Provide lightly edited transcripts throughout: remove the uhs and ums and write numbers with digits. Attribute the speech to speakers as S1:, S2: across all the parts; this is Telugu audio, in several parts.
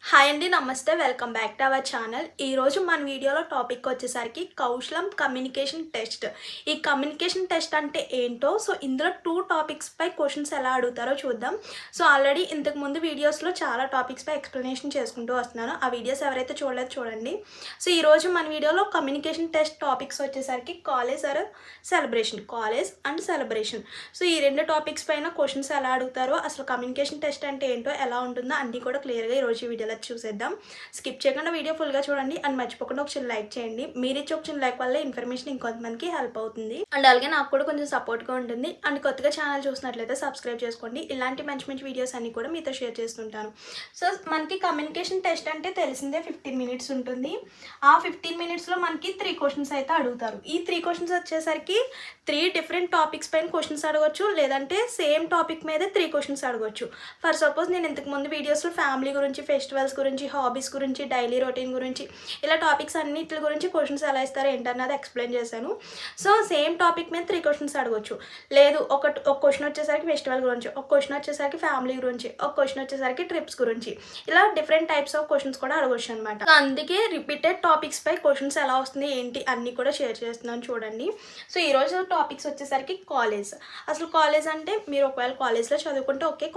S1: హాయ్ అండి, నమస్తే. Welcome back to our channel. ఈరోజు మన వీడియోలో టాపిక్ వచ్చేసరికి కౌశలం కమ్యూనికేషన్ టెస్ట్. ఈ కమ్యూనికేషన్ టెస్ట్ అంటే ఏంటో, ఇందులో 2 టాపిక్స్పై క్వశ్చన్స్ ఎలా అడుగుతారో చూద్దాం. ఆల్రెడీ ఇంతకుముందు వీడియోస్లో చాలా టాపిక్స్పై ఎక్స్ప్లెనేషన్ చేసుకుంటూ వస్తున్నాను. ఆ వీడియోస్ ఎవరైతే చూడలేదు చూడండి. ఈరోజు మన వీడియోలో కమ్యూనికేషన్ టెస్ట్ టాపిక్స్ వచ్చేసరికి కాలేజ్ అండ్ సెలబ్రేషన్. ఈ 2 టాపిక్స్ పైన క్వశ్చన్స్ ఎలా అడుగుతారో, అసలు కమ్యూనికేషన్ టెస్ట్ అంటే ఏంటో, ఎలా ఉంటుందో అన్నీ కూడా క్లియర్గా ఈరోజు వీడియోలో చూసేద్దాం. స్కిప్ చేయకుండా వీడియో ఫుల్గా చూడండి అండ్ మర్చిపోకుండా ఒక చిన్న లైక్ చేయండి. మీరు ఇచ్చే ఒక చిన్న లైక్ వల్ల ఇన్ఫర్మేషన్ ఇంకొంతమందికి హెల్ప్ అవుతుంది అండ్ అలాగే నాకు కూడా కొంచెం సపోర్ట్గా ఉంటుంది. అండ్ కొత్తగా ఛానల్ చూసినట్లయితే సబ్స్క్రైబ్ చేసుకోండి. ఇలాంటి మంచి మంచి వీడియోస్ అన్ని కూడా మీతో షేర్ చేస్తుంటాను. మనకి కమ్యూనికేషన్ టెస్ట్ అంటే తెలిసిందే, 15 మినిట్స్ ఉంటుంది. ఆ 15 మినిట్స్లో మనకి 3 క్వశ్చన్స్ అయితే అడుగుతారు. ఈ 3 క్వశ్చన్స్ వచ్చేసరికి 3 డిఫరెంట్ టాపిక్స్ పైన క్వశ్చన్స్ అడగవచ్చు, లేదంటే సేమ్ టాపిక్ మీదే 3 క్వశ్చన్స్ అడగవచ్చు. ఫర్ సపోజ్ నేను ఇంతకుముందు వీడియోస్లో ఫ్యామిలీ గురించి, ఫెస్టివల్స్ గురించి, హాబీస్ గురించి, డైలీ రొటీన్ గురించి, ఇలా టాపిక్స్ అన్నిటి గురించి క్వశ్చన్స్ ఎలా ఇస్తారో ఏంటన్నది ఎక్స్ప్లెయిన్ చేశాను. సేమ్ టాపిక్ మీద 3 క్వశ్చన్స్ అడగవచ్చు. లేదు ఒక క్వశ్చన్ వచ్చేసరికి ఫెస్టివల్ గురించి, ఒక క్వశ్చన్ వచ్చేసరికి ఫ్యామిలీ గురించి, ఒక క్వశ్చన్ వచ్చేసరికి ట్రిప్స్ గురించి, ఇలా డిఫరెంట్ టైప్స్ ఆఫ్ క్వశ్చన్స్ కూడా అడగవచ్చు అనమాట. అందుకే రిపీటెడ్ టాపిక్స్ పై క్వశ్చన్స్ ఎలా వస్తుంది ఏంటి అన్నీ కూడా షేర్ చేస్తున్నాను చూడండి. ఈరోజు టాపిక్స్ వచ్చేసరికి కాలేజ్. అసలు కాలేజ్ అంటే మీరు ఒకవేళ కాలేజ్లో చదువుకుంటే ఓకే,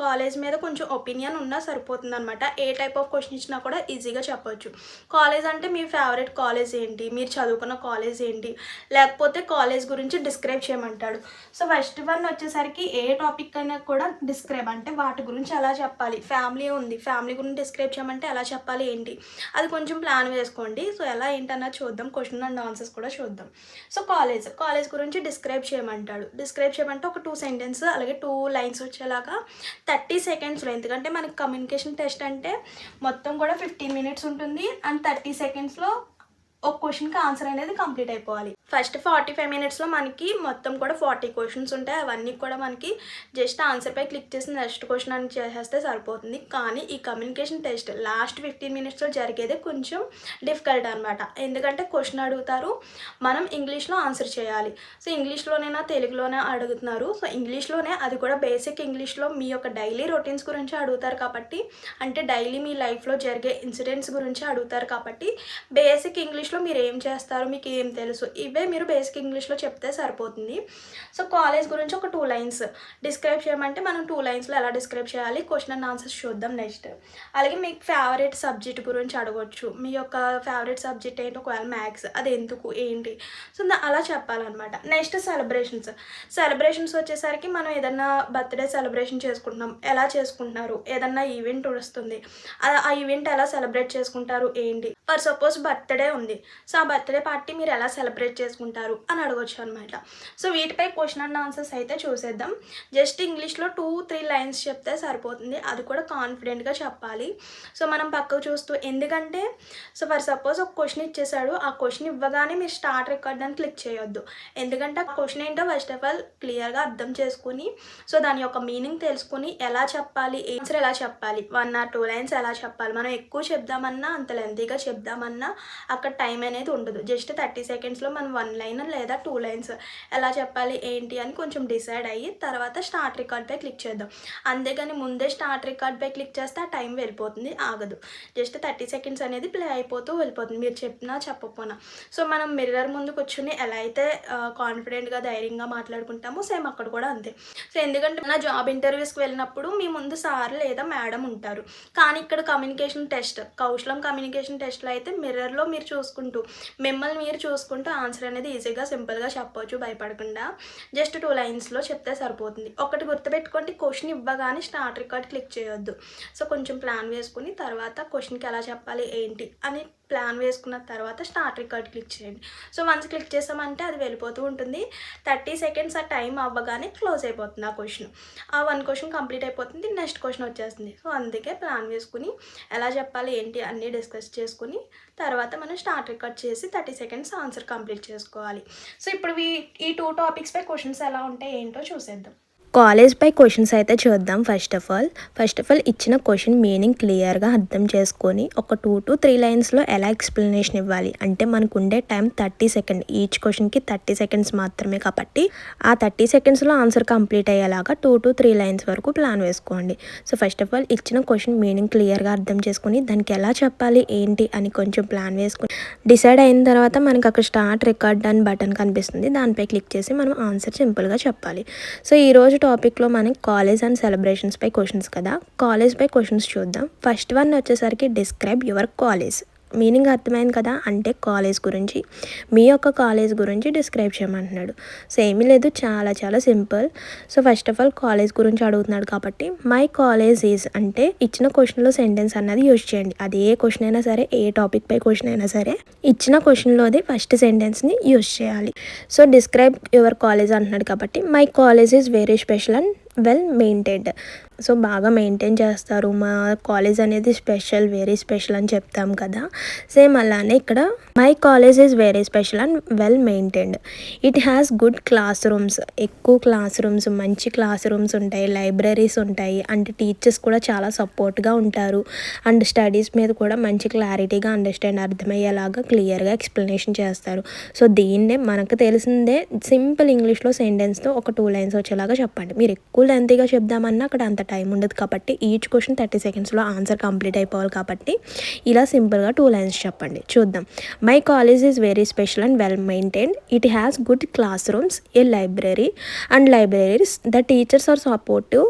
S1: కాలేజ్ మీద కొంచెం ఒపీనియన్ ఉన్నా సరిపోతుంది అనమాట. ఏ టైప్ ఆఫ్ క్వశ్చన్ ఇచ్చినా కూడా ఈజీగా చెప్పొచ్చు. కాలేజ్ అంటే మీ ఫేవరెట్ కాలేజ్ ఏంటి, మీరు చదువుకున్న కాలేజ్ ఏంటి, లేకపోతే కాలేజ్ గురించి డిస్క్రైబ్ చేయమంటాడు. ఫస్ట్ వన్ వచ్చేసరికి ఏ టాపిక్ అయినా కూడా డిస్క్రైబ్ అంటే వాటి గురించి ఎలా చెప్పాలి. ఫ్యామిలీ ఉంది, ఫ్యామిలీ గురించి డిస్క్రైబ్ చేయమంటే ఎలా చెప్పాలి ఏంటి, అది కొంచెం ప్లాన్ వేసుకోండి. ఎలా ఏంటన్నది చూద్దాం, క్వశ్చన్ అండ్ ఆన్సర్స్ కూడా చూద్దాం. కాలేజ్ గురించి డిస్క్రైబ్ చేయమంటాడు. డిస్క్రైబ్ చేయమంటే ఒక 2 సెంటెన్స్ అలాగే 2 లైన్స్ వచ్చేలాగా 30 సెకండ్స్లో, ఎందుకంటే మనకి కమ్యూనికేషన్ టెస్ట్ అంటే మొత్తం కూడా 15 మినిట్స్ ఉంటుంది అండ్ 30 సెకండ్స్లో ఒక క్వశ్చన్కి ఆన్సర్ అనేది కంప్లీట్ అయిపోవాలి. ఫస్ట్ 45 మినిట్స్లో మనకి మొత్తం కూడా 40 క్వశ్చన్స్ ఉంటాయి. అవన్నీ కూడా మనకి జస్ట్ ఆన్సర్పై క్లిక్ చేసి నెక్స్ట్ క్వశ్చన్ అని చేసేస్తే సరిపోతుంది. కానీ ఈ కమ్యూనికేషన్ టెస్ట్ లాస్ట్ 15 మినిట్స్లో జరిగేది కొంచెం డిఫికల్ట్ అనమాట. ఎందుకంటే క్వశ్చన్ అడుగుతారు, మనం ఇంగ్లీష్లో ఆన్సర్ చేయాలి. ఇంగ్లీష్లోనైనా తెలుగులోనే అడుగుతున్నారు. ఇంగ్లీష్లోనే, అది కూడా బేసిక్ ఇంగ్లీష్లో మీ యొక్క డైలీ రొటీన్స్ గురించి అడుగుతారు కాబట్టి, అంటే డైలీ మీ లైఫ్లో జరిగే ఇన్సిడెంట్స్ గురించి అడుగుతారు కాబట్టి, బేసిక్ ఇంగ్లీష్లో మీరు ఏం చేస్తారు, మీకు ఏం తెలుసు, ఇవే మీరు బేసిక్ ఇంగ్లీష్లో చెప్తే సరిపోతుంది. కాలేజ్ గురించి ఒక 2 లైన్స్ డిస్క్రైబ్ చేయమంటే మనం 2 లైన్స్లో ఎలా డిస్క్రైబ్ చేయాలి, క్వశ్చన్ అండ్ ఆన్సర్స్ చూద్దాం నెక్స్ట్. అలాగే మీకు ఫేవరెట్ సబ్జెక్ట్ గురించి అడగవచ్చు. మీ యొక్క ఫేవరెట్ సబ్జెక్ట్ ఏంటి, ఒకవేళ మ్యాథ్స్, అది ఎందుకు ఏంటి, అలా చెప్పాలన్నమాట. నెక్స్ట్ సెలబ్రేషన్స్ వచ్చేసరికి మనం ఏదన్నా బర్త్డే సెలబ్రేషన్ చేసుకుంటున్నాం, ఎలా చేసుకుంటున్నారు, ఏదన్నా ఈవెంట్ వస్తుంది, ఆ ఈవెంట్ ఎలా సెలబ్రేట్ చేసుకుంటారు ఏంటి. ఫర్ సపోజ్ బర్త్డే ఉంది, ఆ బర్త్డే పార్టీ మీరు ఎలా సెలబ్రేట్ చేసుకుంటారు అని అడగవచ్చు అనమాట. వీటిపై క్వశ్చన్ అండ్ ఆన్సర్స్ అయితే చూసేద్దాం. జస్ట్ ఇంగ్లీష్లో 2-3 లైన్స్ చెప్తే సరిపోతుంది, అది కూడా కాన్ఫిడెంట్గా చెప్పాలి. మనం పక్కకు చూస్తూ, ఎందుకంటే ఫర్ సపోజ్ ఒక క్వశ్చన్ ఇచ్చేసాడు, ఆ క్వశ్చన్ ఇవ్వగానే మీరు స్టార్ట్ రికార్డ్ అని క్లిక్ చేయొద్దు. ఎందుకంటే ఆ క్వశ్చన్ ఏంటో ఫస్ట్ ఆఫ్ ఆల్ క్లియర్గా అర్థం చేసుకుని, దాని యొక్క మీనింగ్ తెలుసుకుని ఎలా చెప్పాలి, ఆన్సర్ ఎలా చెప్పాలి, 1 or 2 లైన్స్ ఎలా చెప్పాలి. మనం ఎక్కువ చెప్దామన్నా, అంత లెంతీగా చెప్దామన్నా అక్కడ టైం అనేది ఉండదు. జస్ట్ 30 సెకండ్స్లో మనం 1 లైన్ లేదా 2 లైన్స్ ఎలా చెప్పాలి ఏంటి అని కొంచెం డిసైడ్ అయ్యి తర్వాత స్టార్ట్ రికార్డ్పై క్లిక్ చేద్దాం. అంతేగాని ముందే స్టార్ట్ రికార్డ్పై క్లిక్ చేస్తే ఆ టైం వెళ్ళిపోతుంది, ఆగదు. జస్ట్ 30 సెకండ్స్ అనేది ప్లే అయిపోతూ వెళ్ళిపోతుంది, మీరు చెప్పినా చెప్పకపోయినా. మనం మిర్రర్ ముందు కూర్చుని ఎలా అయితే కాన్ఫిడెంట్గా ధైర్యంగా మాట్లాడుకుంటామో సేమ్ అక్కడ కూడా అంతే. ఎందుకంటే నా జాబ్ ఇంటర్వ్యూస్కి వెళ్ళినప్పుడు మీ ముందు సార్ లేదా మేడం ఉంటారు. కానీ ఇక్కడ కమ్యూనికేషన్ టెస్ట్, కౌశలం కమ్యూనికేషన్ టెస్ట్లో అయితే మిర్రర్లో మీరు చూసుకుంటూ, మిమ్మల్ని మీరు చూసుకుంటూ ఆన్సర్ అనేది ఈజీగా సింపుల్గా చెప్పవచ్చు భయపడకుండా. జస్ట్ 2 లైన్స్లో చెప్తే సరిపోతుంది. ఒకటి గుర్తుపెట్టుకోండి, క్వశ్చన్ ఇవ్వగానే స్టార్ట్ రికార్డ్ క్లిక్ చేయొద్దు. కొంచెం ప్లాన్ వేసుకుని తర్వాత క్వశ్చన్కి ఎలా చెప్పాలి ఏంటి అని ప్లాన్ వేసుకున్న తర్వాత స్టార్ట్ రికార్డ్ క్లిక్ చేయండి. వన్స్ క్లిక్ చేసామంటే అది వెళ్ళిపోతూ ఉంటుంది. 30 సెకండ్స్ ఆ టైం అవ్వగానే క్లోజ్ అయిపోతుంది ఆ క్వశ్చన్. ఆ 1 క్వశ్చన్ కంప్లీట్ అయిపోతుంది, నెక్స్ట్ క్వశ్చన్ వచ్చేస్తుంది. అందుకే ప్లాన్ వేసుకుని ఎలా చెప్పాలి ఏంటి అన్నీ డిస్కస్ చేసుకుని తర్వాత మనం స్టార్ట్ రికార్డ్ చేసి 30 సెకండ్స్ ఆన్సర్ కంప్లీట్ చేసుకోవాలి. ఇప్పుడు ఈ 2 టాపిక్స్పై క్వశ్చన్స్ ఎలా ఉంటాయి ఏంటో చూసేద్దాం.
S2: కాలేజ్పై క్వశ్చన్స్ అయితే చూద్దాం. ఫస్ట్ ఆఫ్ ఆల్ ఇచ్చిన క్వశ్చన్ మీనింగ్ క్లియర్గా అర్థం చేసుకొని ఒక 2 to 3 లైన్స్లో ఎలా ఎక్స్ప్లెనేషన్ ఇవ్వాలి అంటే మనకు ఉండే టైం 30 సెకండ్, ఈచ్ క్వశ్చన్కి 30 సెకండ్స్ మాత్రమే కాబట్టి ఆ 30 సెకండ్స్లో ఆన్సర్ కంప్లీట్ అయ్యేలాగా 2 to 3 లైన్స్ వరకు ప్లాన్ వేసుకోండి. సో ఫస్ట్ ఆఫ్ ఆల్ ఇచ్చిన క్వశ్చన్ మీనింగ్ క్లియర్గా అర్థం చేసుకొని దానికి ఎలా చెప్పాలి ఏంటి అని కొంచెం ప్లాన్ వేసుకొని డిసైడ్ అయిన తర్వాత మనకు అక్కడ స్టార్ట్ రికార్డ్ అని బటన్ కనిపిస్తుంది, దానిపై క్లిక్ చేసి మనం ఆన్సర్ సింపుల్గా చెప్పాలి. సో ఈరోజు టాపిక్లో మనకి కాలేజ్ అండ్ సెలబ్రేషన్స్ పై క్వశ్చన్స్ కదా, కాలేజ్ పై క్వశ్చన్స్ చూద్దాం. ఫస్ట్ వన్ వచ్చేసరికి డిస్క్రైబ్ యువర్ కాలేజ్. మీనింగ్ అర్థమైంది కదా, అంటే కాలేజ్ గురించి, మీ యొక్క కాలేజ్ గురించి డిస్క్రైబ్ చేయమంటున్నాడు. సో ఏమీ లేదు, చాలా simple. So first of all college గురించి అడుగుతున్నాడు కాబట్టి మై కాలేజ్ ఈజ్ అంటే ఇచ్చిన క్వశ్చన్లో సెంటెన్స్ అన్నది యూజ్ చేయండి. అది ఏ క్వశ్చన్ అయినా సరే, ఏ టాపిక్ పై క్వశ్చన్ అయినా సరే ఇచ్చిన క్వశ్చన్లోది ఫస్ట్ సెంటెన్స్ని యూజ్ చేయాలి. సో డిస్క్రైబ్ యువర్ కాలేజ్ అంటున్నాడు కాబట్టి my college is very special and well maintained. So బాగా మెయింటైన్ చేస్తారు, మా కాలేజ్ అనేది స్పెషల్, వెరీ స్పెషల్ అని చెప్తాం కదా. సేమ్ అలానే ఇక్కడ my college is very special and well maintained. It has good class rooms, ఎక్కువ క్లాస్ రూమ్స్, మంచి క్లాస్ రూమ్స్ ఉంటాయి, లైబ్రరీస్ ఉంటాయి, అండ్ టీచర్స్ కూడా చాలా సపోర్ట్గా ఉంటారు, అండ్ స్టడీస్ మీద కూడా మంచి క్లారిటీగా అండర్స్టాండ్ అర్థమయ్యేలాగా క్లియర్గా ఎక్స్ప్లెనేషన్ చేస్తారు. సో దీన్నే మనకు తెలిసిందే సింపుల్ ఇంగ్లీష్లో సెంటెన్స్తో ఒక 2 లైన్స్ వచ్చేలాగా చెప్పండి. మీరు ఎక్కువ లెంతీగా చెప్దామన్నా అక్కడ అంత టైం ఉండదు కాబట్టి ఈచ్ క్వశ్చన్ 30 సెకండ్స్లో ఆన్సర్ కంప్లీట్ అయిపోవాలి కాబట్టి ఇలా సింపుల్గా 2 లైన్స్ చెప్పండి. చూద్దాం. My college is very special and well maintained. It has good class rooms, a library and libraries. The teachers are supportive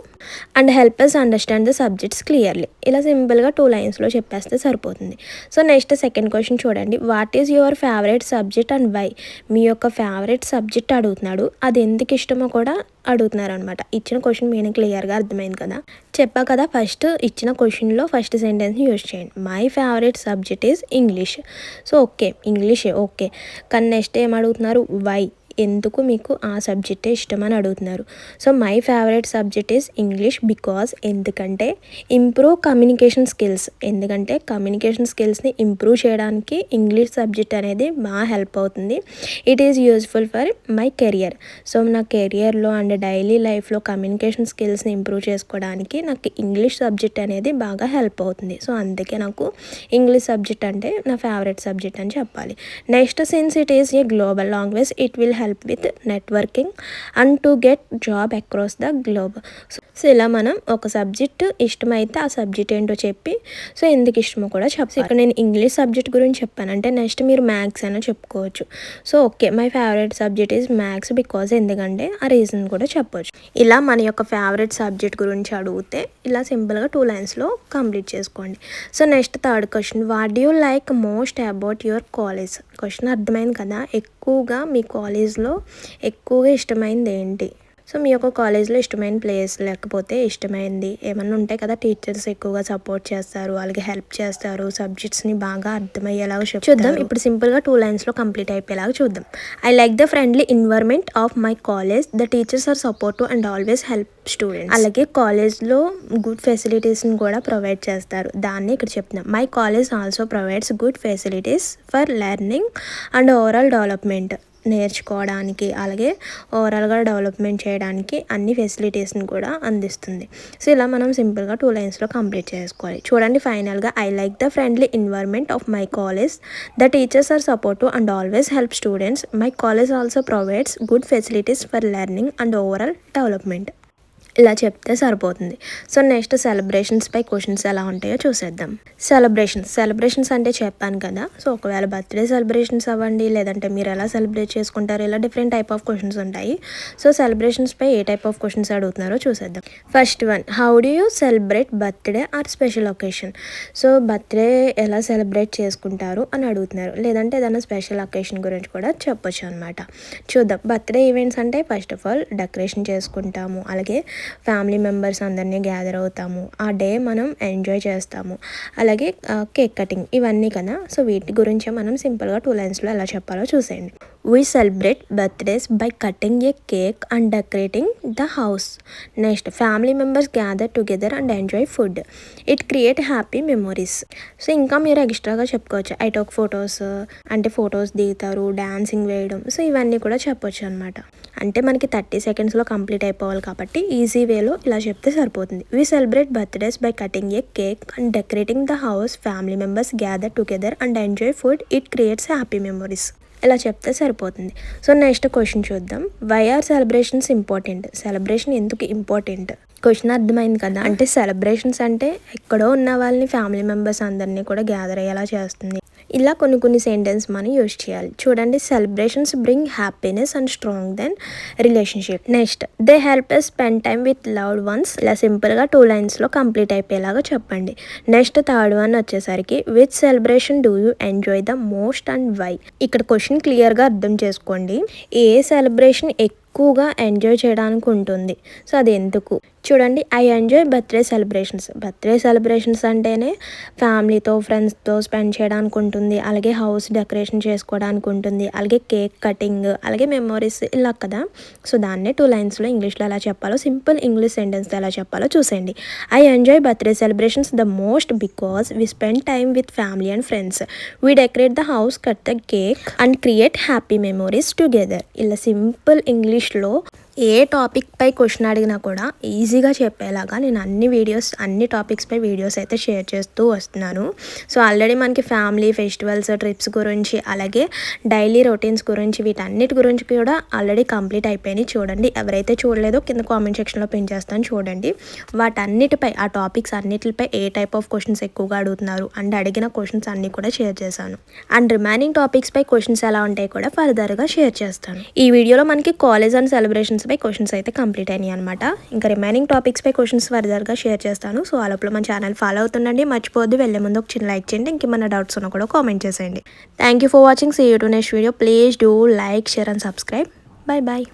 S2: and help us understand the subjects clearly. ఇలా సింపుల్గా 2 లైన్స్లో చెప్పేస్తే సరిపోతుంది. సో నెక్స్ట్ సెకండ్ క్వశ్చన్ చూడండి. What is your favourite subject and why? మీ యొక్క ఫేవరెట్ సబ్జెక్ట్ అడుగుతున్నాడు, అది ఎందుకు ఇష్టమో కూడా అడుగుతున్నారు అనమాట. ఇచ్చిన క్వశ్చన్ మీనింగ్ క్లియర్గా అర్థమైంది కదా, చెప్పా కదా. ఫస్ట్ ఇచ్చిన క్వశ్చన్లో ఫస్ట్ సెంటెన్స్ని యూజ్ చేయండి. My favourite subject is English. So okay, ఇంగ్లీషే ఓకే, కానీ నెక్స్ట్ ఏం అడుగుతున్నారు, వై, ఎందుకు మీకు ఆ సబ్జెక్టే ఇష్టమని అడుగుతున్నారు. So my favourite subject is English because, ఎందుకంటే ఇంప్రూవ్ కమ్యూనికేషన్ స్కిల్స్, ఎందుకంటే కమ్యూనికేషన్ స్కిల్స్ని ఇంప్రూవ్ చేయడానికి ఇంగ్లీష్ సబ్జెక్ట్ అనేది బాగా హెల్ప్ అవుతుంది. It is useful for my career. So నా కెరియర్లో అండ్ డైలీ లైఫ్లో కమ్యూనికేషన్ స్కిల్స్ని ఇంప్రూవ్ చేసుకోవడానికి నాకు ఇంగ్లీష్ సబ్జెక్ట్ అనేది బాగా హెల్ప్ అవుతుంది. సో అందుకే నాకు ఇంగ్లీష్ సబ్జెక్ట్ అంటే నా ఫేవరెట్ సబ్జెక్ట్ అని చెప్పాలి. Next, since it is a global language it will help with networking and to get job across the globe. So ఇలా మనం ఒక సబ్జెక్ట్ ఇష్టమైతే ఆ సబ్జెక్ట్ ఏంటో చెప్పి సో ఎందుకు ఇష్టమో కూడా చెప్పాలి. ఇక్కడ నేను ఇంగ్లీష్ సబ్జెక్ట్ గురించి చెప్పాను అంటే నెక్స్ట్ మీరు మ్యాథ్స్ అయినా చెప్పుకోవచ్చు. So okay, my favourite subject is maths because, ఎందుకంటే ఆ రీజన్ కూడా చెప్పవచ్చు. ఇలా మన యొక్క ఫేవరెట్ సబ్జెక్ట్ గురించి అడిగితే ఇలా సింపుల్గా 2 లైన్స్లో కంప్లీట్ చేసుకోండి. So next third question. What do you like most about your college? Question అర్థమైంది కదా, ఎక్కువగా మీ కాలేజ్లో ఎక్కువగా ఇష్టమైంది ఏంటి? సో మీ యొక్క కాలేజ్లో ఇష్టమైన ప్లేస్ లేకపోతే ఇష్టమైంది ఏమన్నా ఉంటాయి కదా, టీచర్స్ ఎక్కువగా సపోర్ట్ చేస్తారు, అలాగే హెల్ప్ చేస్తారు, సబ్జెక్ట్స్ని బాగా అర్థమయ్యేలాగా చూద్దాం. ఇప్పుడు సింపుల్గా 2 లైన్స్లో కంప్లీట్ అయిపోయేలాగా చూద్దాం. I like the friendly environment of my college. The teachers are supportive and always help students. అలాగే కాలేజ్లో గుడ్ ఫెసిలిటీస్ని కూడా ప్రొవైడ్ చేస్తారు, దాన్ని ఇక్కడ చెప్తున్నాం. My college also provides good facilities for learning and overall development. నేర్చుకోవడానికి అలాగే ఓవరాల్గా డెవలప్మెంట్ చేయడానికి అన్ని ఫెసిలిటీస్ని కూడా అందిస్తుంది. సో ఇలా మనం సింపుల్గా 2 లైన్స్లో కంప్లీట్ చేసుకోవాలి. చూడండి ఫైనల్గా, I like the friendly environment of my college. The teachers are supportive and always help students. My college also provides good facilities for learning and overall development. ఇలా చెప్తే సరిపోతుంది. సో నెక్స్ట్ సెలబ్రేషన్స్ పై క్వశ్చన్స్ ఎలా ఉంటాయో చూసేద్దాం. సెలబ్రేషన్స్ అంటే చెప్పాను కదా, సో ఒకవేళ బర్త్డే సెలబ్రేషన్స్ అవ్వండి, లేదంటే మీరు ఎలా సెలబ్రేట్ చేసుకుంటారు, ఇలా డిఫరెంట్ టైప్ ఆఫ్ క్వశ్చన్స్ ఉంటాయి. సో సెలబ్రేషన్స్ పై ఏ టైప్ ఆఫ్ క్వశ్చన్స్ అడుగుతున్నారో చూసేద్దాం. First one, how do you celebrate birthday or special occasion? So birthday ఎలా సెలబ్రేట్ చేసుకుంటారు అని అడుగుతున్నారు, లేదంటే ఏదైనా స్పెషల్ ఒకేషన్ గురించి కూడా చెప్పొచ్చు అనమాట. చూద్దాం. బర్త్డే ఈవెంట్స్ అంటే ఫస్ట్ ఆఫ్ ఆల్ డెకరేషన్ చేసుకుంటాము, అలాగే ఫ్యామిలీ మెంబర్స్ అందరినీ గ్యాదర్ అవుతాము, ఆ డే మనం ఎంజాయ్ చేస్తాము, అలాగే కేక్ కటింగ్, ఇవన్నీ కదా. సో వీటి గురించే మనం సింపుల్గా 2 లైన్స్లో ఎలా చెప్పాలో చూసేయండి. We celebrate birthdays by cutting a cake and decorating the house. Next, family members gather together and enjoy food. It create happy memories. So ఇంకా మీరు ఎక్స్ట్రాగా చెప్పుకోవచ్చు. ఐ టోక్ ఫొటోస్ అంటే ఫొటోస్ దిగుతారు, డాన్సింగ్ వేయడం, సో ఇవన్నీ కూడా చెప్పొచ్చు అనమాట. అంటే మనకి 30 సెకండ్స్లో కంప్లీట్ అయిపోవాలి కాబట్టి ఈజీ వేలో ఇలా చెప్తే సరిపోతుంది. We celebrate birthdays by cutting a cake and decorating the house. Family members gather together and enjoy food. It creates happy memories. ఇలా చెప్తే సరిపోతుంది. సో నెక్స్ట్ క్వశ్చన్ చూద్దాం. Why are celebrations important? Celebration ఎందుకు ఇంపార్టెంట్? క్వశ్చన్ అర్థమైంది కదా. అంటే సెలబ్రేషన్స్ అంటే ఎక్కడో ఉన్న వాళ్ళని ఫ్యామిలీ మెంబర్స్ అందరినీ కూడా గ్యాదర్ అయ్యేలా చేస్తుంది. ఇలా కొన్ని సెంటెన్స్ మనం యూజ్ చేయాలి. చూడండి, celebrations bring happiness and strengthen relationship. Next, they help us spend time with loved ones. ఇలా సింపుల్గా 2 లైన్స్లో కంప్లీట్ అయిపోయేలాగా చెప్పండి. నెక్స్ట్ థర్డ్ వన్ వచ్చేసరికి, which celebration do you enjoy the most and why? ఇక్కడ క్వశ్చన్ క్లియర్గా అర్థం చేసుకోండి. ఏ సెలబ్రేషన్ ఎక్కువగా ఎంజాయ్ చేయడానికి ఉంటుంది, సో అది ఎందుకు? చూడండి, I enjoy birthday celebrations. Birthday celebrations అంటేనే ఫ్యామిలీతో ఫ్రెండ్స్తో స్పెండ్ చేయడానికి ఉంటుంది, అలాగే హౌస్ డెకరేషన్ చేసుకోవడానికి ఉంటుంది, అలాగే కేక్ కటింగ్, అలాగే మెమోరీస్, ఇలా కదా. సో దాన్నే 2 లైన్స్లో ఇంగ్లీష్లో ఎలా చెప్పాలో, సింపుల్ ఇంగ్లీష్ సెంటెన్స్తో ఎలా చెప్పాలో చూసేయండి. I enjoy birthday celebrations the most because we spend time with family and friends. We decorate the house, cut the cake and create happy memories together. ఇలా సింపుల్ ఇంగ్లీష్లో ఏ టాపిక్ పై క్వశ్చన్ అడిగినా కూడా ఈజీగా చెప్పేలాగా నేను అన్ని టాపిక్స్ పై వీడియోస్ అయితే షేర్ చేస్తూ వస్తున్నాను. సో ఆల్రెడీ మనకి ఫ్యామిలీ, ఫెస్టివల్స్, ట్రిప్స్ గురించి, అలాగే డైలీ రొటీన్స్ గురించి, వీటన్నిటి గురించి కూడా ఆల్రెడీ కంప్లీట్ అయిపోయినాయి. చూడండి, ఎవరైతే చూడలేదో కింద కామెంట్ సెక్షన్లో పిన్ చేస్తాను, చూడండి. వాటన్నిటిపై, ఆ టాపిక్స్ అన్నిటిపై ఏ టైప్ ఆఫ్ క్వశ్చన్స్ ఎక్కువగా అడుగుతున్నారు అండ్ అడిగిన క్వశ్చన్స్ అన్నీ కూడా షేర్ చేశాను. అండ్ రిమైనింగ్ టాపిక్స్ పై క్వశ్చన్స్ ఎలా ఉంటాయి కూడా ఫర్దర్గా షేర్ చేస్తాను. ఈ వీడియోలో మనకి కాలేజ్ అండ్ సెలబ్రేషన్స్ పై క్వశ్చన్స్ అయితే కంప్లీట్ అయినాయి అనమాట. ఇంకా రిమైనింగ్ టాపిక్స్ పై క్వశ్చన్స్ ఫర్దర్గా షేర్ చేస్తాను. సో ఆ లోపల మన ఛానల్ ఫాలో అవుతుండండి. మర్చిపోద్దు, వెళ్ళే ముందు ఒక చిన్న లైక్ చేయండి. ఇంకేమైనా డౌట్స్ ఉన్నా కూడా కామెంట్ చేసేయండి. Thank you for watching. See you to next video. Please do like, share and subscribe. Bye bye.